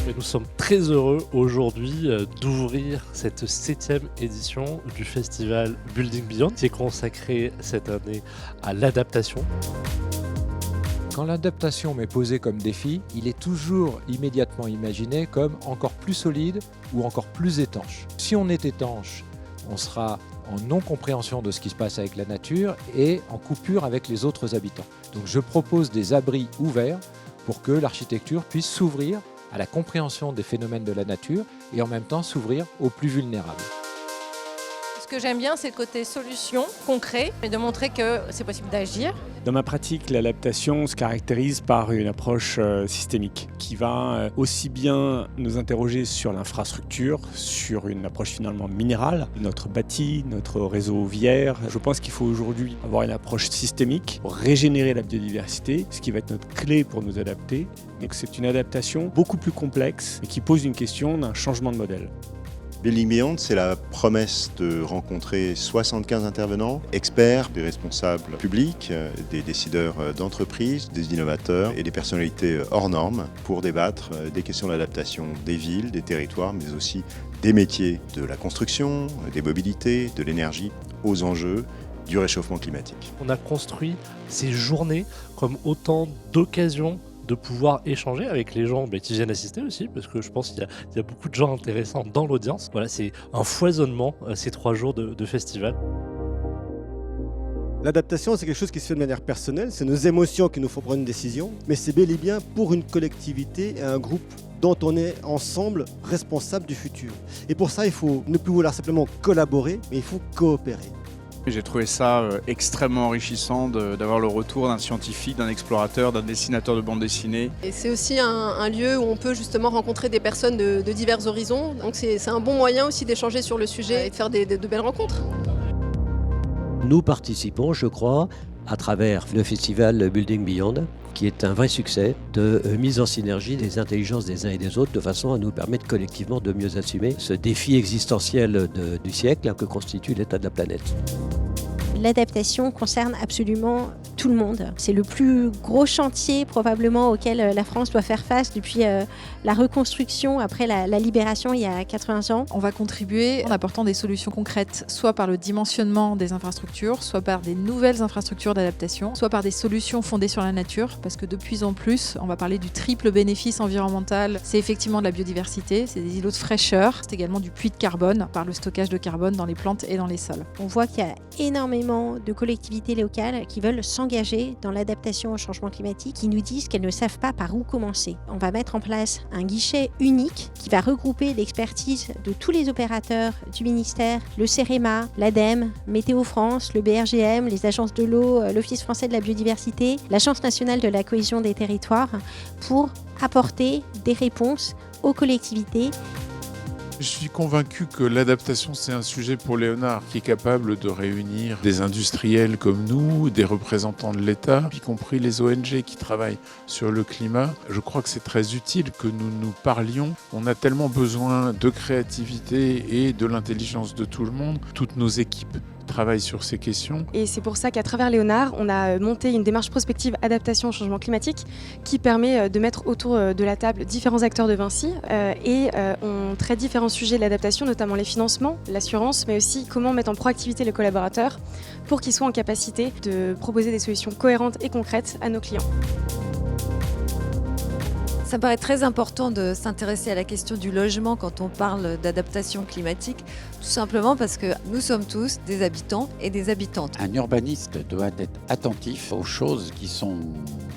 Et nous sommes très heureux aujourd'hui d'ouvrir cette 7e édition du festival Building Beyond qui est consacré cette année à l'adaptation. Quand l'adaptation m'est posée comme défi, il est toujours immédiatement imaginé comme encore plus solide ou encore plus étanche. Si on est étanche, on sera en non-compréhension de ce qui se passe avec la nature et en coupure avec les autres habitants. Donc je propose des abris ouverts pour que l'architecture puisse s'ouvrir à la compréhension des phénomènes de la nature et en même temps s'ouvrir aux plus vulnérables. Ce que j'aime bien, c'est le côté solution, concret, et de montrer que c'est possible d'agir. Dans ma pratique, l'adaptation se caractérise par une approche systémique qui va aussi bien nous interroger sur l'infrastructure, sur une approche finalement minérale, notre bâti, notre réseau viaire. Je pense qu'il faut aujourd'hui avoir une approche systémique pour régénérer la biodiversité, ce qui va être notre clé pour nous adapter. Donc c'est une adaptation beaucoup plus complexe et qui pose une question d'un changement de modèle. Building Beyond, c'est la promesse de rencontrer 75 intervenants, experts, des responsables publics, des décideurs d'entreprise, des innovateurs et des personnalités hors normes pour débattre des questions d'adaptation des villes, des territoires, mais aussi des métiers de la construction, des mobilités, de l'énergie aux enjeux du réchauffement climatique. On a construit ces journées comme autant d'occasions de pouvoir échanger avec les gens qui viennent assister aussi, parce que je pense qu'il y a beaucoup de gens intéressants dans l'audience. Voilà, c'est un foisonnement ces 3 jours de festival. L'adaptation, c'est quelque chose qui se fait de manière personnelle, c'est nos émotions qui nous font prendre une décision, mais c'est bel et bien pour une collectivité et un groupe dont on est ensemble responsable du futur. Et pour ça, il faut ne plus vouloir simplement collaborer, mais il faut coopérer. J'ai trouvé ça extrêmement enrichissant d'avoir le retour d'un scientifique, d'un explorateur, d'un dessinateur de bande dessinée. Et c'est aussi un lieu où on peut justement rencontrer des personnes de divers horizons. Donc c'est un bon moyen aussi d'échanger sur le sujet et de faire de belles rencontres. Nous participons, je crois, à travers le festival Building Beyond, qui est un vrai succès de mise en synergie des intelligences des uns et des autres de façon à nous permettre collectivement de mieux assumer ce défi existentiel du siècle que constitue l'état de la planète. L'adaptation concerne absolument tout le monde. C'est le plus gros chantier probablement auquel la France doit faire face depuis la reconstruction après la libération il y a 80 ans. On va contribuer en apportant des solutions concrètes, soit par le dimensionnement des infrastructures, soit par des nouvelles infrastructures d'adaptation, soit par des solutions fondées sur la nature, parce que de plus en plus, on va parler du triple bénéfice environnemental. C'est effectivement de la biodiversité, c'est des îlots de fraîcheur, c'est également du puits de carbone, par le stockage de carbone dans les plantes et dans les sols. On voit qu'il y a énormément de collectivités locales qui veulent s'engager dans l'adaptation au changement climatique, qui nous disent qu'elles ne savent pas par où commencer. On va mettre en place un guichet unique qui va regrouper l'expertise de tous les opérateurs du ministère, le CEREMA, l'ADEME, Météo France, le BRGM, les agences de l'eau, l'Office français de la biodiversité, l'Agence nationale de la cohésion des territoires, pour apporter des réponses aux collectivités. Je suis convaincu que l'adaptation, c'est un sujet pour Léonard qui est capable de réunir des industriels comme nous, des représentants de l'État, y compris les ONG qui travaillent sur le climat. Je crois que c'est très utile que nous nous parlions. On a tellement besoin de créativité et de l'intelligence de tout le monde. Toutes nos équipes travaillent sur ces questions. Et c'est pour ça qu'à travers Léonard, on a monté une démarche prospective adaptation au changement climatique qui permet de mettre autour de la table différents acteurs de Vinci et on traite différents sujets de l'adaptation, notamment les financements, l'assurance, mais aussi comment mettre en proactivité les collaborateurs pour qu'ils soient en capacité de proposer des solutions cohérentes et concrètes à nos clients. Ça me paraît très important de s'intéresser à la question du logement quand on parle d'adaptation climatique, tout simplement parce que nous sommes tous des habitants et des habitantes. Un urbaniste doit être attentif aux choses qui sont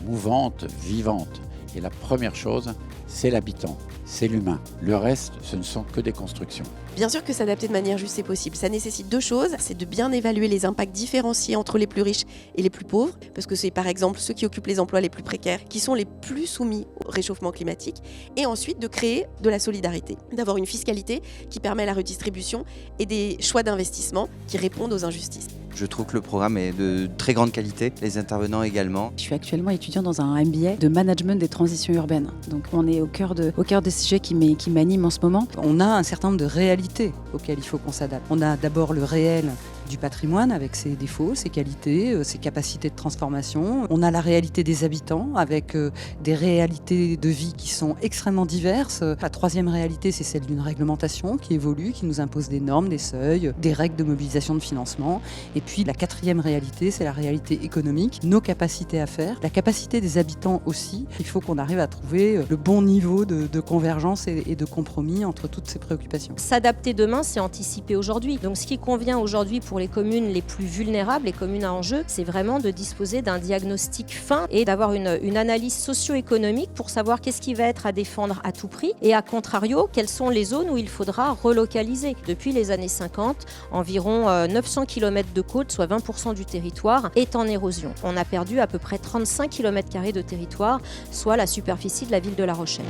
mouvantes, vivantes. Et la première chose, c'est l'habitant, c'est l'humain. Le reste, ce ne sont que des constructions. Bien sûr que s'adapter de manière juste, c'est possible. Ça nécessite 2 choses. C'est de bien évaluer les impacts différenciés entre les plus riches et les plus pauvres, parce que c'est par exemple ceux qui occupent les emplois les plus précaires qui sont les plus soumis au réchauffement climatique. Et ensuite de créer de la solidarité, d'avoir une fiscalité qui permet la redistribution et des choix d'investissement qui répondent aux injustices. Je trouve que le programme est de très grande qualité, les intervenants également. Je suis actuellement étudiant dans un MBA de management des transitions urbaines. Donc on est au cœur des sujets qui m'animent en ce moment. On a un certain nombre de réalités auxquelles il faut qu'on s'adapte. On a d'abord le réel du patrimoine avec ses défauts, ses qualités, ses capacités de transformation. On a la réalité des habitants avec des réalités de vie qui sont extrêmement diverses. La troisième réalité, c'est celle d'une réglementation qui évolue, qui nous impose des normes, des seuils, des règles de mobilisation de financement. Et puis la quatrième réalité, c'est la réalité économique, nos capacités à faire, la capacité des habitants aussi. Il faut qu'on arrive à trouver le bon niveau de convergence et de compromis entre toutes ces préoccupations. S'adapter demain, c'est anticiper aujourd'hui. Donc ce qui convient aujourd'hui pour les communes les plus vulnérables, les communes à enjeu, c'est vraiment de disposer d'un diagnostic fin et d'avoir une analyse socio-économique pour savoir qu'est-ce qui va être à défendre à tout prix et à contrario, quelles sont les zones où il faudra relocaliser. Depuis les années 50, environ 900 km de côte, soit 20% du territoire, est en érosion. On a perdu à peu près 35 km² de territoire, soit la superficie de la ville de La Rochelle.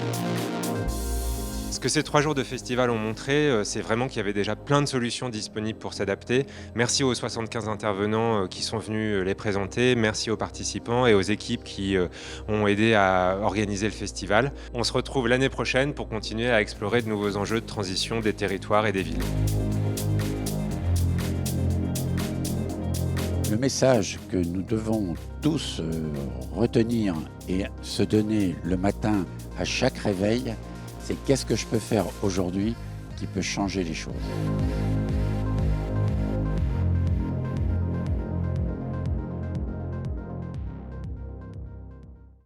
Ce que ces 3 jours de festival ont montré, c'est vraiment qu'il y avait déjà plein de solutions disponibles pour s'adapter. Merci aux 75 intervenants qui sont venus les présenter, merci aux participants et aux équipes qui ont aidé à organiser le festival. On se retrouve l'année prochaine pour continuer à explorer de nouveaux enjeux de transition des territoires et des villes. Le message que nous devons tous retenir et se donner le matin à chaque réveil, c'est qu'est-ce que je peux faire aujourd'hui qui peut changer les choses.